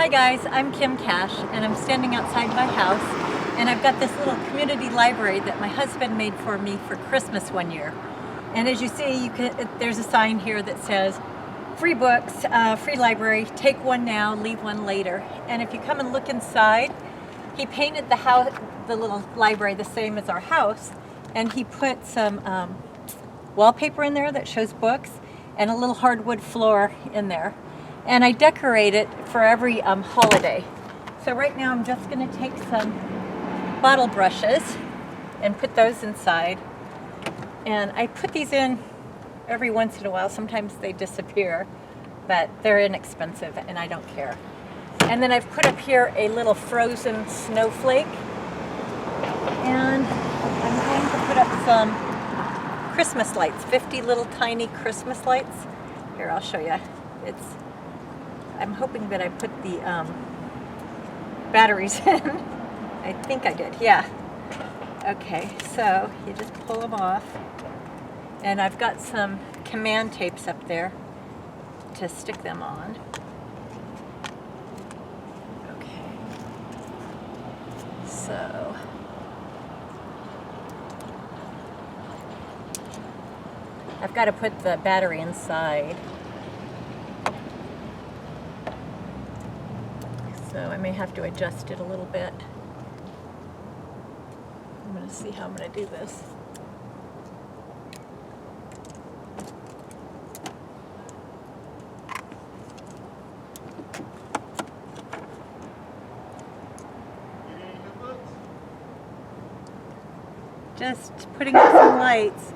Hi guys, I'm Kim Cash and I'm standing outside my house and I've got this little community library that my husband made for me for Christmas one year. And as you see, there's a sign here that says free books, free library, take one now, leave one later. And if you come and look inside, he painted the little library the same as our house, and he put some wallpaper in there that shows books and a little hardwood floor in there. And I decorate it for every holiday. So right now I'm just going to take some bottle brushes and put those inside. And I put these in every once in a while. Sometimes they disappear, but they're inexpensive and I don't care. And then I've put up here a little frozen snowflake. And I'm going to put up some Christmas lights, 50 little tiny Christmas lights. Here, I'll show you. I'm hoping that I put the batteries in. I think I did, yeah. Okay, so you just pull them off. And I've got some command tapes up there to stick them on. Okay. So I've got to put the battery inside. So I may have to adjust it a little bit. I'm going to see how I'm going to do this. Just putting up some lights.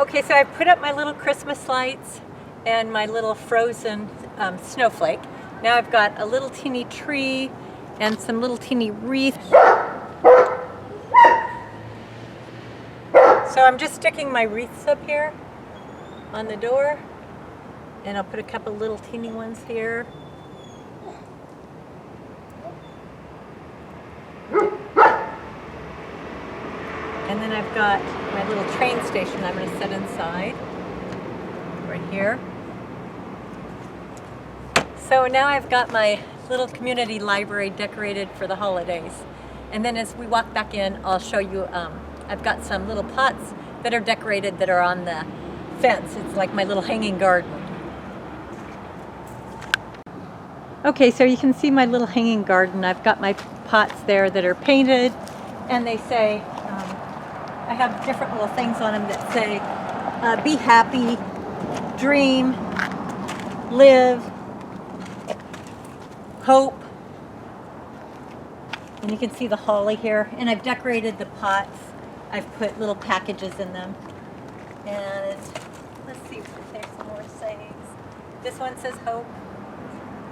Okay, so I put up my little Christmas lights and my little frozen snowflake. Now I've got a little teeny tree and some little teeny wreaths. So I'm just sticking my wreaths up here on the door, and I'll put a couple little teeny ones here. And then I've got my little train station I'm going to set inside, right here. So now I've got my little community library decorated for the holidays. And then as we walk back in, I'll show you, I've got some little pots that are decorated that are on the fence. It's like my little hanging garden. Okay, so you can see my little hanging garden. I've got my pots there that are painted, and they say, I have different little things on them that say, be happy, dream, live, hope. And you can see the holly here. And I've decorated the pots. I've put little packages in them. And let's see if there's some more sayings. This one says hope.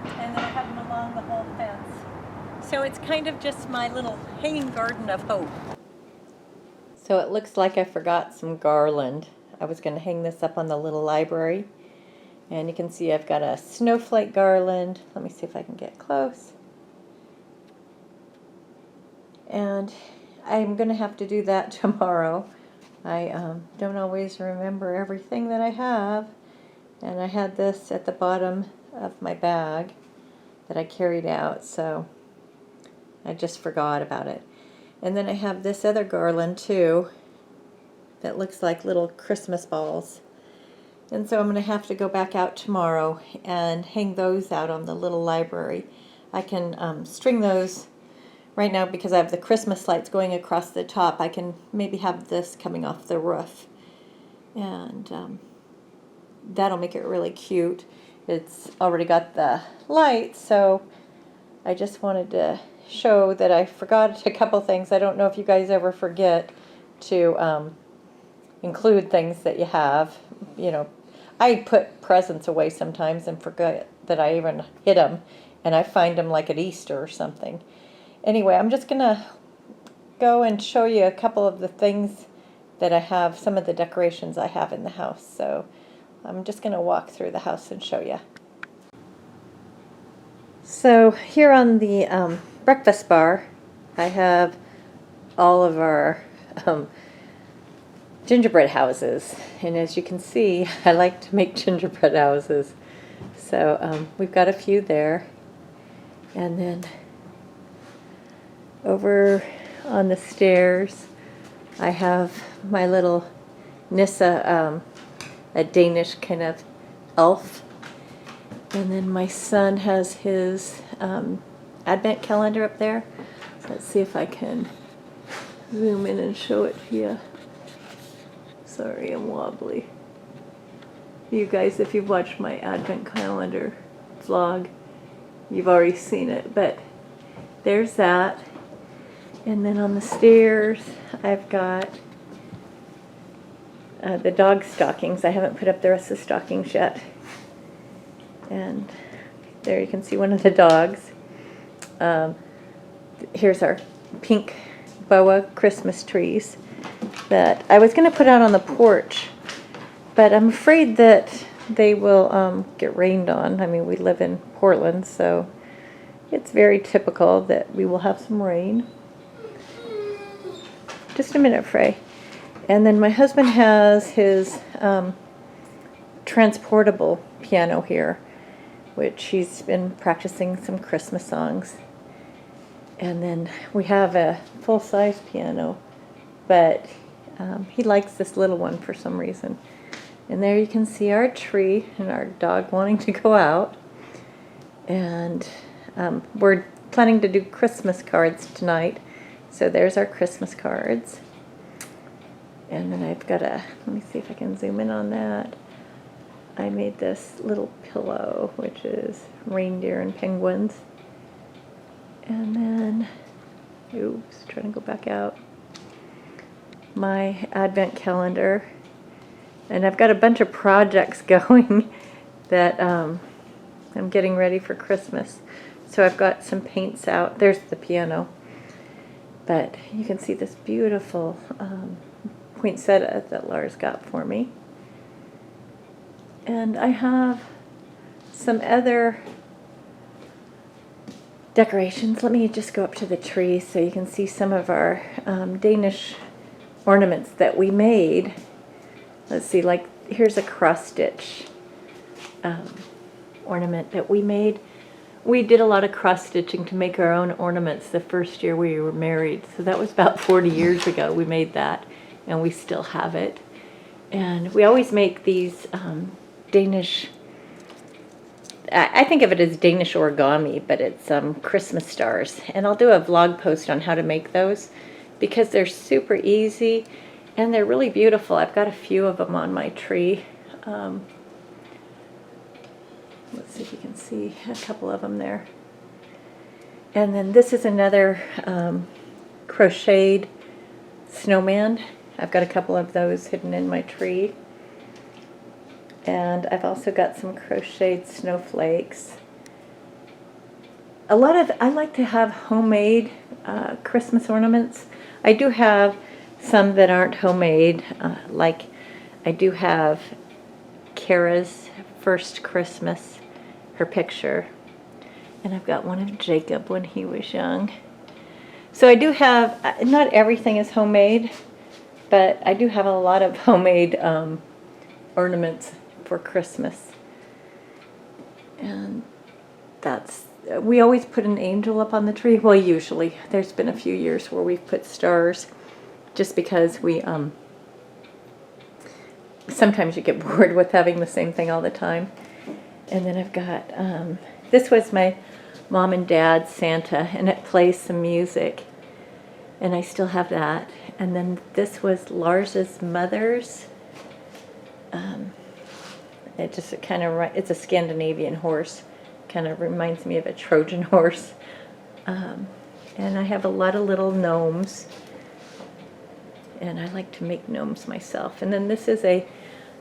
And then I have them along the whole fence. So it's kind of just my little hanging garden of hope. So it looks like I forgot some garland. I was going to hang this up on the little library. And you can see I've got a snowflake garland. Let me see if I can get close. And I'm going to have to do that tomorrow. I don't always remember everything that I have. And I had this at the bottom of my bag that I carried out, so I just forgot about it. And then I have this other garland too that looks like little Christmas balls. And so I'm going to have to go back out tomorrow and hang those out on the little library. I can string those right now because I have the Christmas lights going across the top. I can maybe have this coming off the roof. And that'll make it really cute. It's already got the lights, so I just wanted to show that I forgot a couple things. I don't know if you guys ever forget to include things that you have. You know, I put presents away sometimes and forget that I even hid them, and I find them like at Easter or something. Anyway, I'm just gonna go and show you a couple of the things that I have, some of the decorations I have in the house. So I'm just gonna walk through the house and show you. So here on the breakfast bar, I have all of our gingerbread houses. And as you can see, I like to make gingerbread houses. So we've got a few there. And then over on the stairs, I have my little Nissa, a Danish kind of elf. And then my son has his advent calendar up there. So let's see if I can zoom in and show it to you. Sorry, I'm wobbly. You guys, if you've watched my advent calendar vlog, you've already seen it, but there's that. And then on the stairs, I've got the dog stockings. I haven't put up the rest of the stockings yet. And there you can see one of the dogs. Here's our pink boa Christmas trees that I was going to put out on the porch, but I'm afraid that they will get rained on. I mean, we live in Portland, so it's very typical that we will have some rain. Just a minute, Frey. And then my husband has his transportable piano here, which he's been practicing some Christmas songs. And then we have a full-size piano, but he likes this little one for some reason. And there you can see our tree and our dog wanting to go out. And we're planning to do Christmas cards tonight. So there's our Christmas cards. And then I've got let me see if I can zoom in on that. I made this little pillow, which is reindeer and penguins. And then, oops, trying to go back out. My advent calendar. And I've got a bunch of projects going that I'm getting ready for Christmas. So I've got some paints out. There's the piano. But you can see this beautiful poinsettia that Lars got for me. And I have some other decorations. Let me just go up to the tree so you can see some of our Danish ornaments that we made. Let's see, like here's a cross-stitch ornament that we made. We did a lot of cross-stitching to make our own ornaments the first year we were married. So that was about 40 years ago we made that, and we still have it. And we always make these Danish, I think of it as Danish origami, but it's Christmas stars. And I'll do a vlog post on how to make those because they're super easy and they're really beautiful. I've got a few of them on my tree. Let's see if you can see a couple of them there. And then this is another crocheted snowman. I've got a couple of those hidden in my tree. And I've also got some crocheted snowflakes. I like to have homemade Christmas ornaments. I do have some that aren't homemade, like I do have Kara's first Christmas, her picture. And I've got one of Jacob when he was young. So I do have, not everything is homemade, but I do have a lot of homemade ornaments for Christmas. And we always put an angel up on the tree. Well, usually. There's been a few years where we've put stars just because we, sometimes you get bored with having the same thing all the time. And then I've got, this was my mom and dad's Santa, and it plays some music. And I still have that. And then this was Lars's mother's. It just kind of, it's a Scandinavian horse. Kind of reminds me of a Trojan horse. And I have a lot of little gnomes. And I like to make gnomes myself. And then this is a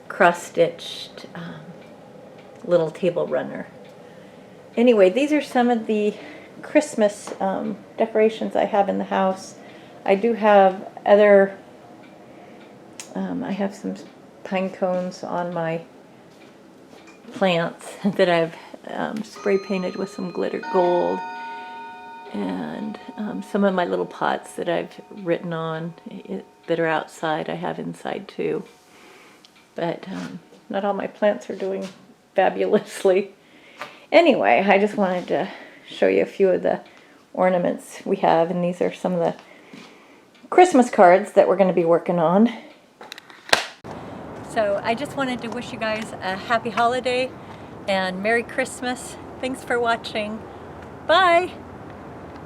cross-stitched little table runner. Anyway, these are some of the Christmas decorations I have in the house. I do have other, I have some pine cones on my plants that I've spray painted with some glitter gold. And some of my little pots that I've written on that are outside, I have inside too. But not all my plants are doing fabulously. Anyway, I just wanted to show you a few of the ornaments we have, and these are some of the Christmas cards that we're going to be working on. So I just wanted to wish you guys a happy holiday and Merry Christmas. Thanks for watching. Bye!